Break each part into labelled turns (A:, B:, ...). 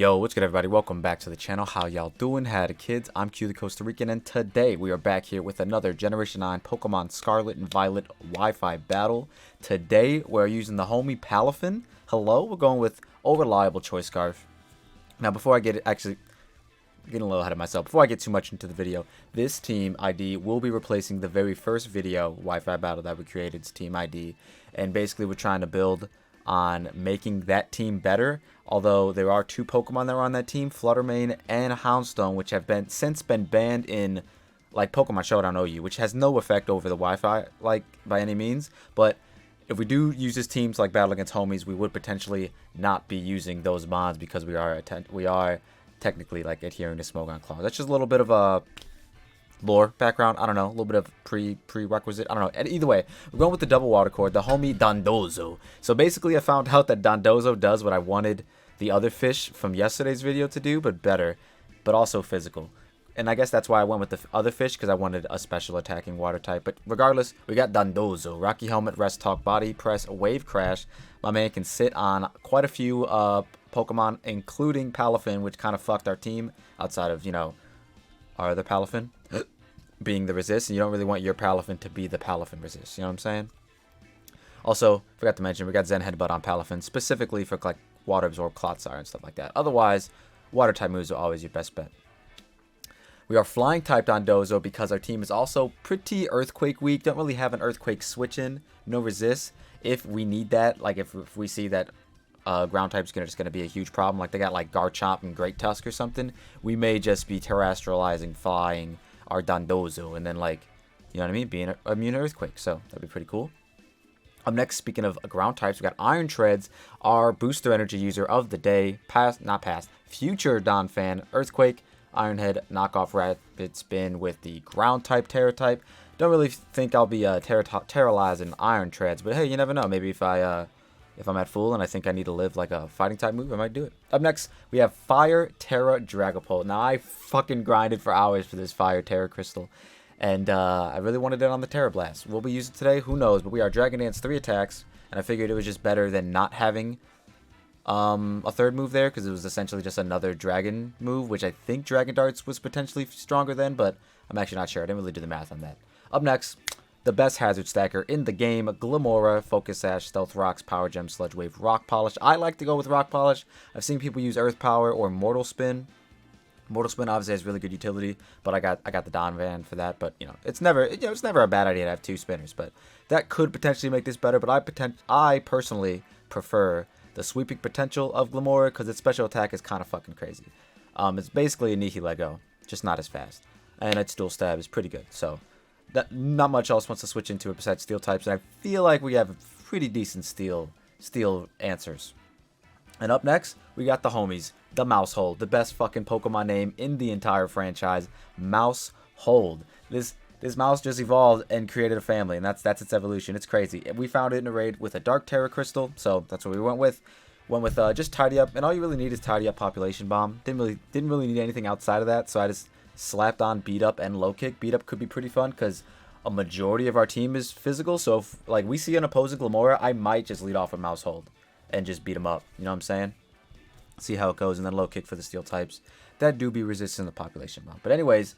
A: Yo, what's good everybody? Welcome back to the channel. How y'all doing? Howdy kids? I'm Q the Costa Rican, and today we are back here with another Generation 9 Pokemon Scarlet and Violet Wi-Fi battle. Today we're using the homie Palafin. Hello, we're going with Reliable Choice Scarf. Now before I get getting a little ahead of myself, before I get too much into the video, this team ID will be replacing the very first video Wi-Fi battle that we created. It's team ID, and basically we're trying to build on making that team better. Although there are two Pokemon that are on that team, Fluttermane and Houndstone, which have since been banned in like Pokemon Showdown OU, which has no effect over the Wi-Fi like by any means. But if we do use this team to like battle against homies, we would potentially not be using those mods because we are technically like adhering to Smogon Claw. That's just a little bit of a lore background. I don't know, a little bit of prerequisite. I don't know. Either way, we're going with the double water cord, the homie Dondozo. So basically, I found out that Dondozo does what I wanted the other fish from yesterday's video to do, but better, but also physical. And I guess that's why I went with the other fish, because I wanted a special attacking water type. But regardless, we got Dondozo. Rocky Helmet, Rest Talk, Body Press, Wave Crash. My man can sit on quite a few Pokemon, including Palafin, which kind of fucked our team outside of, you know, our other Palafin being the resist, and you don't really want your Palafin to be the Palafin resist, you know what I'm saying? Also, forgot to mention, we got Zen Headbutt on Palafin, specifically for like Water Absorb, Clotsire, and stuff like that. Otherwise, Water type moves are always your best bet. We are Flying typed on Dozo because our team is also pretty Earthquake weak. Don't really have an Earthquake switch in, no resist. If we need that, like if we see that ground type's just gonna be a huge problem, like they got like Garchomp and Great Tusk or something, we may just be terrestrializing, flying our Dondozo, and then like, you know what I mean, being immune to Earthquake. So that'd be pretty cool. Up next, speaking of ground types, we got Iron Treads, our booster energy user of the day. Future Don fan, Earthquake, Ironhead, knockoff Rapid Spin with the ground type, Terra type. Don't really think I'll be terrorizing Iron Treads, but hey, you never know. Maybe if I'm at full and I think I need to live like a fighting type move, I might do it. Up next, we have Fire Terra Dragapult. Now, I fucking grinded for hours for this Fire Terra Crystal, and I really wanted it on the Terra Blast. Will we use it today? Who knows? But we are Dragon Dance 3 attacks, and I figured it was just better than not having a third move there, because it was essentially just another Dragon move, which I think Dragon Darts was potentially stronger than, but I'm actually not sure. I didn't really do the math on that. Up next, the best hazard stacker in the game, Glimora, Focus Sash, Stealth Rocks, Power Gem, Sludge Wave, Rock Polish. I like to go with Rock Polish. I've seen people use Earth Power or Mortal Spin. Mortal Spin obviously has really good utility, but I got the Donphan for that. But you know, it's never a bad idea to have two spinners. But that could potentially make this better. But I personally prefer the sweeping potential of Glimora because its special attack is kind of fucking crazy. It's basically a Nihilego, just not as fast, and its dual stab is pretty good. So not much else wants to switch into it besides steel types, and I feel like we have pretty decent steel answers. And up next, we got the homies, the Mousehold, the best fucking Pokemon name in the entire franchise, Mousehold. This mouse just evolved and created a family, and that's its evolution. It's crazy. We found it in a raid with a Dark Terra Crystal, so that's what we went with. Just Tidy Up, and all you really need is Tidy Up, Population Bomb. Didn't really need anything outside of that, so I just slapped on Beat Up and Low Kick. Beat Up could be pretty fun because a majority of our team is physical, so if like we see an opposing Glimora, I might just lead off with Mousehold and just beat him up. You know what I'm saying? See how it goes, and then Low Kick for the steel types that do be resistant to Population Bomb. But anyways,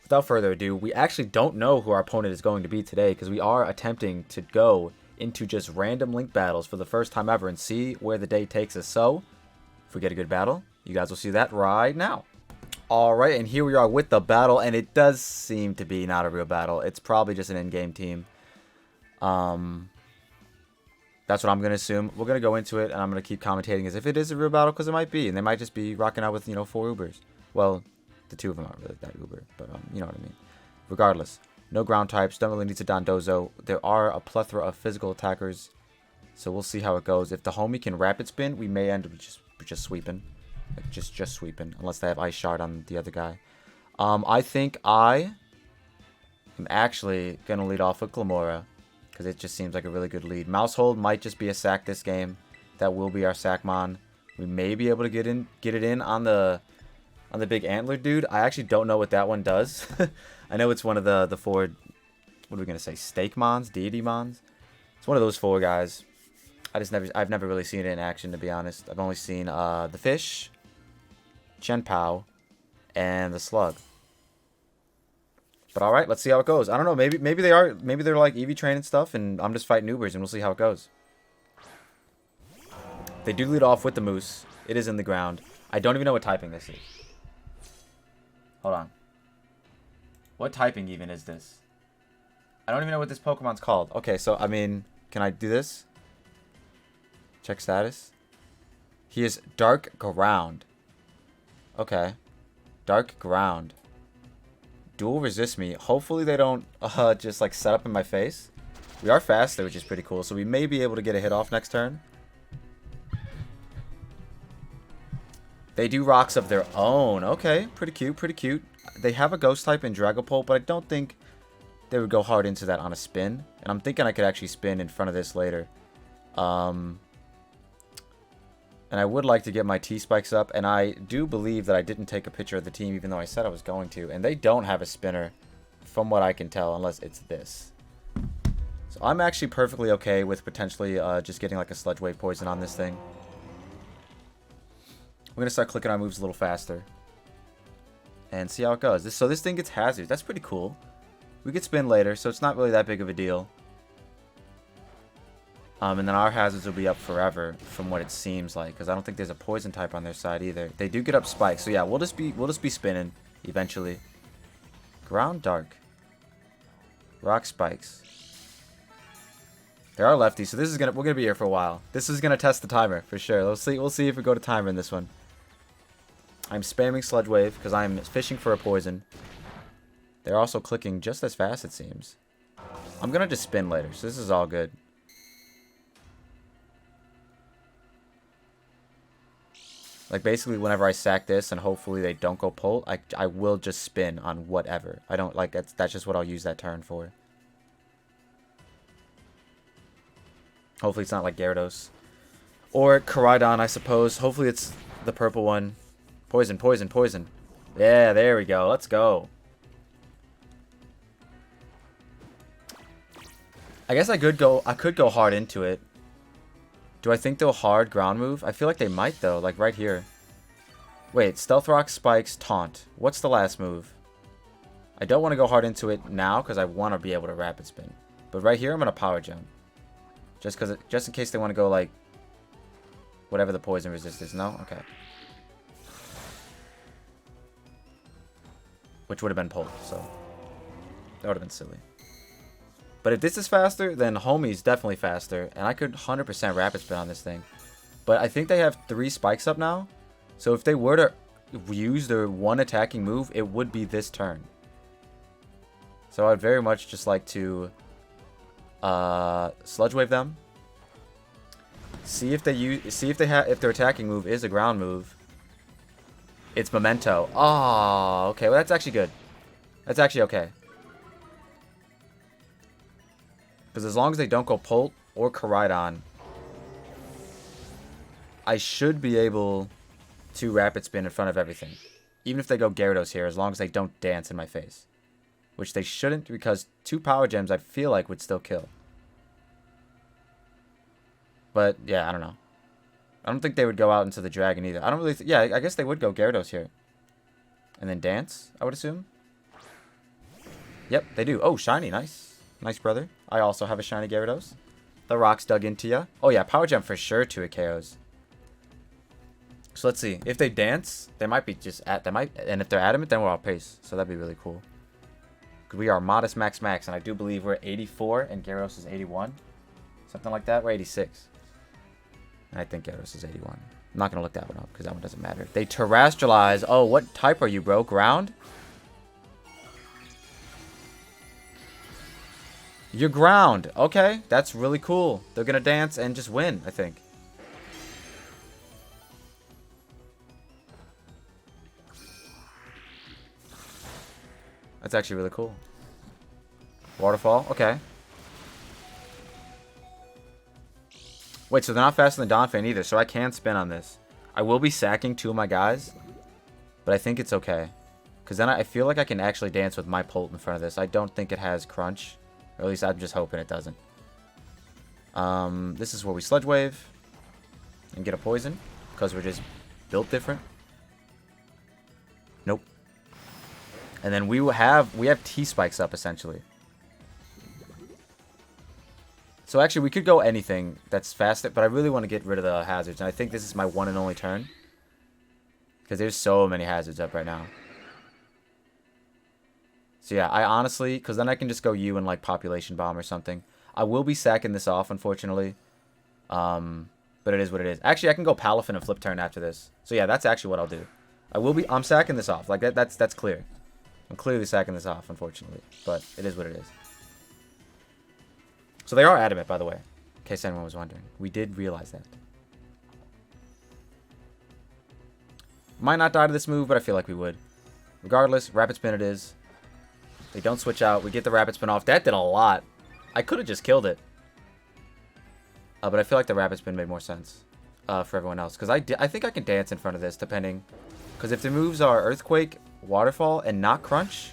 A: without further ado, we actually don't know who our opponent is going to be today because we are attempting to go into just random link battles for the first time ever and see where the day takes us. So if we get a good battle, you guys will see that right now. Alright, and here we are with the battle, and it does seem to be not a real battle. It's probably just an in-game team. That's what I'm going to assume. We're going to go into it, and I'm going to keep commentating as if it is a real battle, because it might be, and they might just be rocking out with, you know, 4 Ubers. Well, the 2 of them aren't really that Uber, but you know what I mean. Regardless, no ground types, don't really need to Dondozo. There are a plethora of physical attackers, so we'll see how it goes. If the homie can Rapid Spin, we may end up just sweeping. Like just sweeping, unless they have Ice Shard on the other guy. I think I am actually going to lead off with Glimora, because it just seems like a really good lead. Mousehold might just be a sack this game. That will be our Sackmon. We may be able to get it in on the big antler dude. I actually don't know what that one does. I know it's one of the 4, what are we going to say, Stake Mons? Deity Mons? It's one of those 4 guys. I've never really seen it in action, to be honest. I've only seen the fish, Chenpao, and the Slug. But alright, let's see how it goes. I don't know, maybe they're like EV train and stuff, and I'm just fighting Ubers, and we'll see how it goes. They do lead off with the Moose. It is in the ground. I don't even know what typing this is. Hold on. What typing even is this? I don't even know what this Pokemon's called. Okay, so, I mean, can I do this? Check status. He is Dark Ground. Okay. Dark Ground. Dual resist me. Hopefully they don't just like set up in my face. We are faster, which is pretty cool. So we may be able to get a hit off next turn. They do rocks of their own. Okay, pretty cute, pretty cute. They have a ghost type in Dragapult, but I don't think they would go hard into that on a spin. And I'm thinking I could actually spin in front of this later. And I would like to get my T-Spikes up. And I do believe that I didn't take a picture of the team, even though I said I was going to. And they don't have a spinner, from what I can tell, unless it's this. So I'm actually perfectly okay with potentially just getting like a Sludge Wave Poison on this thing. We're going to start clicking our moves a little faster. And see how it goes. So this thing gets hazards. That's pretty cool. We could spin later, so it's not really that big of a deal. And then our hazards will be up forever, from what it seems like, because I don't think there's a poison type on their side either. They do get up spikes, so yeah, we'll just be spinning eventually. Ground Dark, Rock Spikes. There are lefties, so we're gonna be here for a while. This is gonna test the timer for sure. We'll see if we go to timer in this one. I'm spamming Sludge Wave because I'm fishing for a poison. They're also clicking just as fast, it seems. I'm gonna just spin later, so this is all good. Like, basically, whenever I sack this and hopefully they don't go Pult, I will just spin on whatever. I don't, like, that's just what I'll use that turn for. Hopefully it's not like Gyarados. Or Koraidon, I suppose. Hopefully it's the purple one. Poison, poison, poison. Yeah, there we go. Let's go. I guess I could go hard into it. Do I think they'll hard ground move? I feel like they might, though. Like, right here. Wait, Stealth Rock, Spikes, Taunt. What's the last move? I don't want to go hard into it now, because I want to be able to Rapid Spin. But right here, I'm going to Power Gem. Just in case they want to go, like, whatever the poison resist is. No? Okay. Which would have been Pult, so that would have been silly. But if this is faster, then Homie's definitely faster. And I could 100% Rapid Spin on this thing. But I think they have 3 spikes up now. So if they were to use their one attacking move, it would be this turn. So I'd very much just like to Sludge Wave them. See if if their attacking move is a ground move. It's Memento. Oh, okay. Well, that's actually good. That's actually okay. Because as long as they don't go Pult or Koraidon, I should be able to Rapid Spin in front of everything. Even if they go Gyarados here, as long as they don't dance in my face. Which they shouldn't, because 2 Power Gems I feel like would still kill. But, yeah, I don't know. I don't think they would go out into the Dragon either. I don't really... yeah, I guess they would go Gyarados here. And then dance, I would assume. Yep, they do. Oh, shiny. Nice. Nice, brother. I also have a shiny Gyarados. The rocks dug into ya. Oh, yeah. Power Gem for sure to a KOs. So, let's see. If they dance, they might be just at... and if they're adamant, then we're off pace. So, that'd be really cool. We are modest max max. And I do believe we're 84 and Gyarados is 81. Something like that. We're 86. And I think Gyarados is 81. I'm not going to look that one up because that one doesn't matter. They terrestrialize. Oh, what type are you, bro? Ground? You're ground. Okay, that's really cool. They're going to dance and just win, I think. That's actually really cool. Waterfall. Okay. Wait, so they're not faster than Dolphin either, so I can spin on this. I will be sacking 2 of my guys, but I think it's okay. Because then I feel like I can actually dance with my Pult in front of this. I don't think it has Crunch. Or at least I'm just hoping it doesn't. This is where we Sludge Wave and get a poison. Because we're just built different. And then we have T-spikes up, essentially. So actually, we could go anything that's faster, but I really want to get rid of the hazards. And I think this is my one and only turn. Because there's so many hazards up right now. So yeah, I honestly, because then I can just go U and like Population Bomb or something. I will be sacking this off, unfortunately. But it is what it is. Actually, I can go Palafin and flip turn after this. So yeah, that's actually what I'll do. I'm sacking this off. Like that's clear. I'm clearly sacking this off, unfortunately. But it is what it is. So they are adamant, by the way, in case anyone was wondering. We did realize that. Might not die to this move, but I feel like we would. Regardless, Rapid Spin it is. They don't switch out. We get the Rapid Spin off. That did a lot. I could have just killed it. But I feel like the Rapid Spin made more sense for everyone else. Because I think I can dance in front of this, depending. Because if the moves are Earthquake, Waterfall, and not Crunch,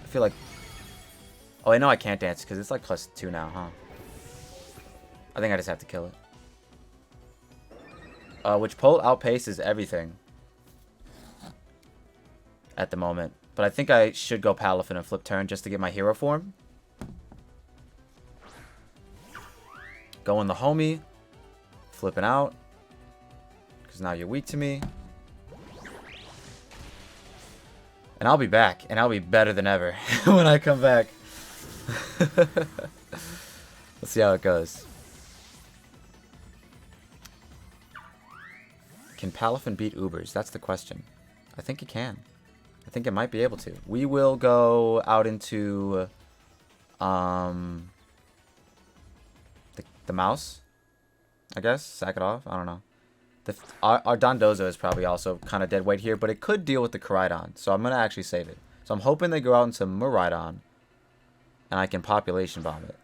A: I feel like... Oh, I know I can't dance because it's like +2 now, huh? I think I just have to kill it. Which Pult outpaces everything at the moment. But I think I should go Palafin and flip turn just to get my hero form. Going the homie. Flipping out. Because now you're weak to me. And I'll be back. And I'll be better than ever when I come back. Let's see how it goes. Can Palafin beat Ubers? That's the question. I think he can. I think it might be able to. We will go out into the mouse, I guess. Sack it off. I don't know. Our Dondozo is probably also kind of dead weight here, but it could deal with the Koraidon. So I'm going to actually save it. So I'm hoping they go out into Miraidon, and I can Population Bomb it.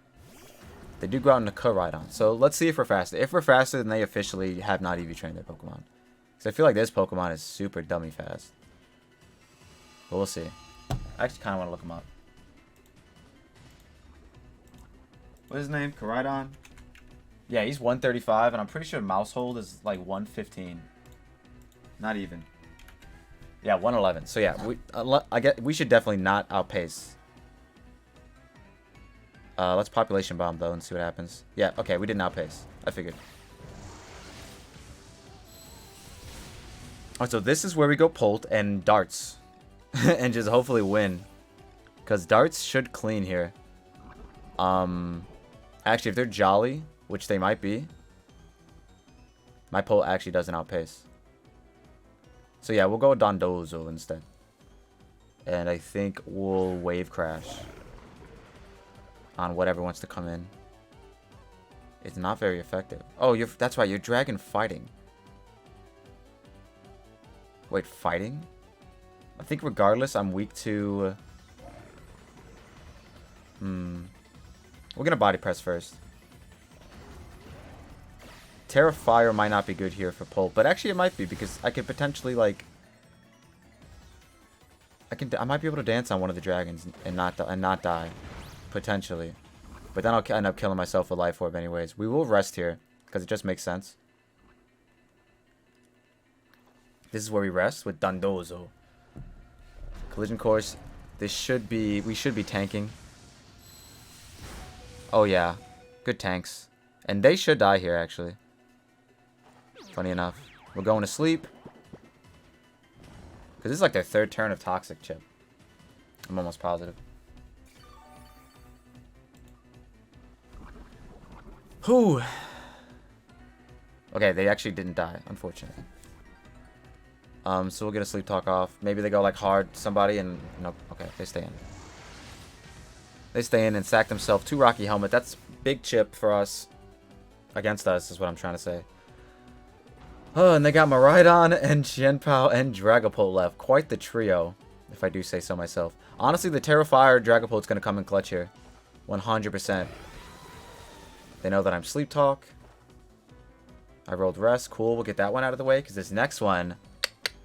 A: They do go out into Koraidon. So let's see if we're faster. If we're faster, then they officially have not EV trained their Pokemon. Because I feel like this Pokemon is super dummy fast. But we'll see. I actually kind of want to look him up. What's his name? Koraidon? Yeah, he's 135, and I'm pretty sure Mousehold is like 115. Not even. Yeah, 111. So yeah, we should definitely not outpace. Let's Population Bomb though and see what happens. Yeah, okay, we didn't outpace. I figured. Alright, so this is where we go Pult and Darts. And just hopefully win. Because Darts should clean here. Actually, if they're Jolly, which they might be, my Pult actually doesn't outpace. So yeah, we'll go with Dondozo instead. And I think we'll Wave Crash on whatever wants to come in. It's not very effective. Oh, that's right, you're Dragon Fighting. Wait, Fighting? I think regardless, I'm weak to... We're gonna Body Press first. Terra Fire might not be good here for Pult, but actually it might be because I could potentially like... I might be able to dance on one of the dragons and not die. Potentially. But then I'll end up killing myself with Life Orb anyways. We will rest here because it just makes sense. This is where we rest with Dondozo. Collision Course. We should be tanking. Oh yeah. Good tanks. And they should die here actually. Funny enough. We're going to sleep. Because this is like their third turn of Toxic Chip. I'm almost positive. Whew. Okay, they actually didn't die, unfortunately. So we'll get a Sleep Talk off. Maybe they go like hard somebody and nope. Okay, they stay in. They stay in and sack themselves to Rocky Helmet. That's big chip for us. Against us is what I'm trying to say. Oh, and they got Miraidon and Genpao and Dragapult left. Quite the trio, if I do say so myself. Honestly, the Terrifier Dragapult's going to come in clutch here. 100%. They know that I'm Sleep Talk. I rolled Rest. Cool, we'll get that one out of the way. Because this next one,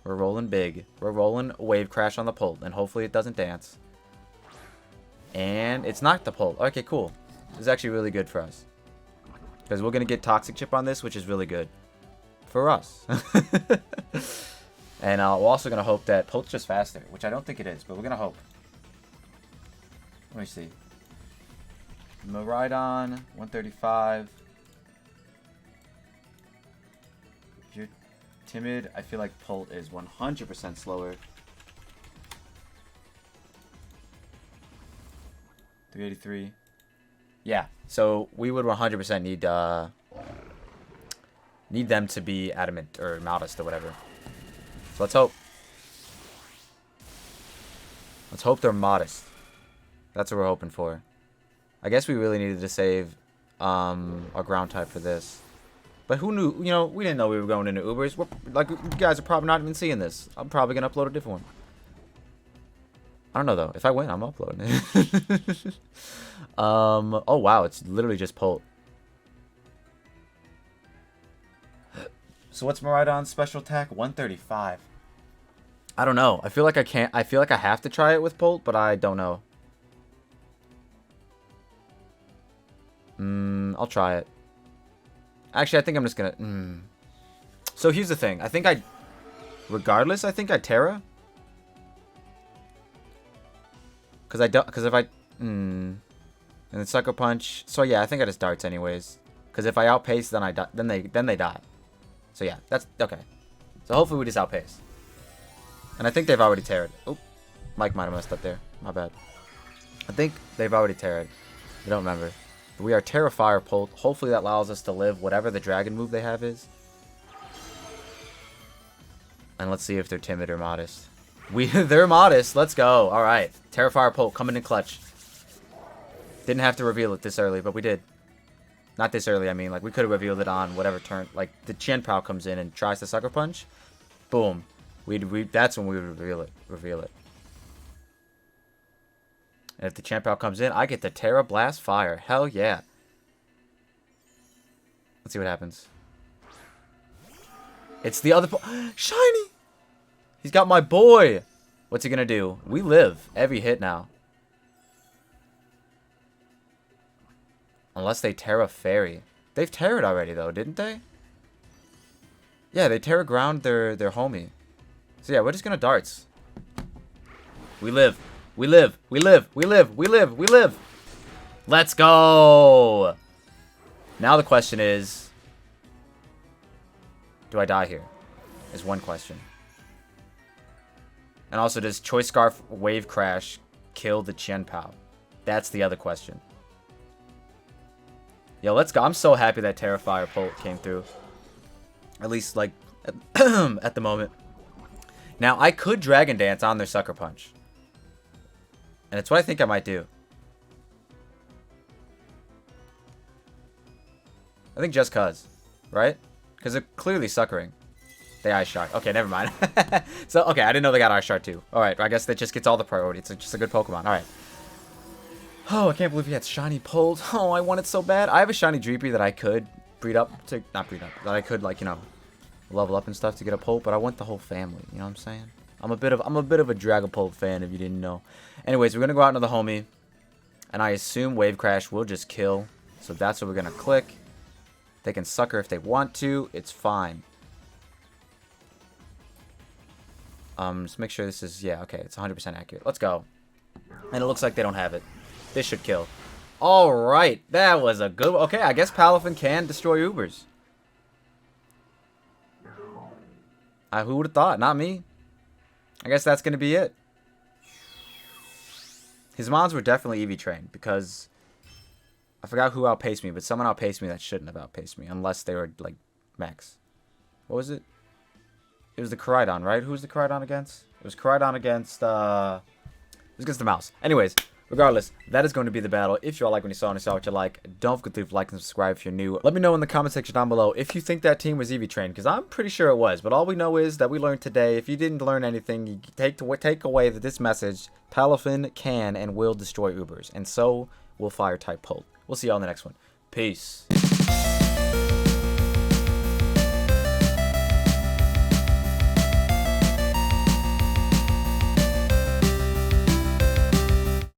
A: we're rolling big. We're rolling Wave Crash on the Pult. And hopefully it doesn't dance. And it's not the Pult. Okay, cool. This is actually really good for us. Because we're going to get Toxic Chip on this, which is really good. For us. And we're also going to hope that Polt's just faster, which I don't think it is, but we're going to hope. Let me see. Miraidon, 135. If you're timid, I feel like Polt is 100% slower. 383. Yeah, so we would 100% need them to be adamant or modest or whatever. So let's hope. Let's hope they're modest. That's what we're hoping for. I guess we really needed to save our ground type for this. But who knew? You know, we didn't know we were going into Ubers. Like, you guys are probably not even seeing this. I'm probably going to upload a different one. I don't know, though. If I win, I'm uploading it. Oh, wow. It's literally just Polt. So what's Miraidon's special attack? 135. I don't know. I feel like I can't. I feel like I have to try it with Polt, but I don't know. I'll try it. Actually, I think I'm just gonna... So here's the thing. I think I... Regardless, I think I Terra. Because I don't... Because if I... And then Sucker Punch. So yeah, I think I just Darts anyways. Because if I outpace, then I die. Then they die. So yeah, that's... Okay. So hopefully we just outpace. And I think they've already Terra'd. Oh, Mike might have messed up there. My bad. I think they've already Terra'd. I don't remember. But we are Terrafire Polt. Hopefully that allows us to live whatever the dragon move they have is. And let's see if they're timid or modest. They're modest. Let's go. All right. Terrafire Polt coming in clutch. Didn't have to reveal it this early, but we did. Not this early, I mean. Like, we could have revealed it on whatever turn. Like, the Chien-Pao comes in and tries to Sucker Punch. Boom. That's when we would reveal it. And if the Chien-Pao comes in, I get the Terra Blast Fire. Hell yeah. Let's see what happens. It's the other... Shiny! He's got my boy! What's he gonna do? We live every hit now. Unless they Terra Fairy. They've Terra'd already, though, didn't they? Yeah, they Terra Ground their homie. So yeah, we're just gonna Darts. We live. We live. We live. We live. We live. We live. Let's go! Now the question is... Do I die here? Is one question. And also, does Choice Scarf Wave Crash kill the Chien-Pao? That's the other question. Yo, let's go. I'm so happy that Terrafire Polt came through. At least, like, at the moment. Now, I could Dragon Dance on their Sucker Punch. And it's what I think I might do. I think just cuz. Right? Because they're clearly suckering. They Ice Shard. Okay, never mind. So, okay, I didn't know they got Ice Shard too. Alright, I guess that just gets all the priority. It's just a good Pokemon. Alright. Oh, I can't believe he had Shiny Polt. Oh, I want it so bad. I have a Shiny Dreepy that I could breed up to... Not breed up. That I could, like, you know, level up and stuff to get a Polt, but I want the whole family. You know what I'm saying? I'm a bit of a Dragapult fan, if you didn't know. Anyways, we're gonna go out into the homie, and I assume Wave Crash will just kill. So that's what we're gonna click. They can sucker if they want to. It's fine. Just make sure this is... Yeah, okay. It's 100% accurate. Let's go. And it looks like they don't have it. This should kill. Alright. That was a good... Okay, I guess Palafin can destroy Ubers. Who would have thought? Not me. I guess that's going to be it. His mons were definitely EV trained because... I forgot who outpaced me, but someone outpaced me that shouldn't have outpaced me unless they were, like, max. What was it? It was the Koraidon, right? Who was the Koraidon against? It was Koraidon against, It was against the mouse. Anyways, regardless, that is going to be the battle. If you all like what you saw and you saw what you like, don't forget to leave a like and subscribe if you're new. Let me know in the comment section down below if you think that team was EV trained, because I'm pretty sure it was. But all we know is that we learned today, if you didn't learn anything, you take away that this message, Palafin can and will destroy Ubers. And so will Fire-type Polt. We'll see y'all in the next one. Peace.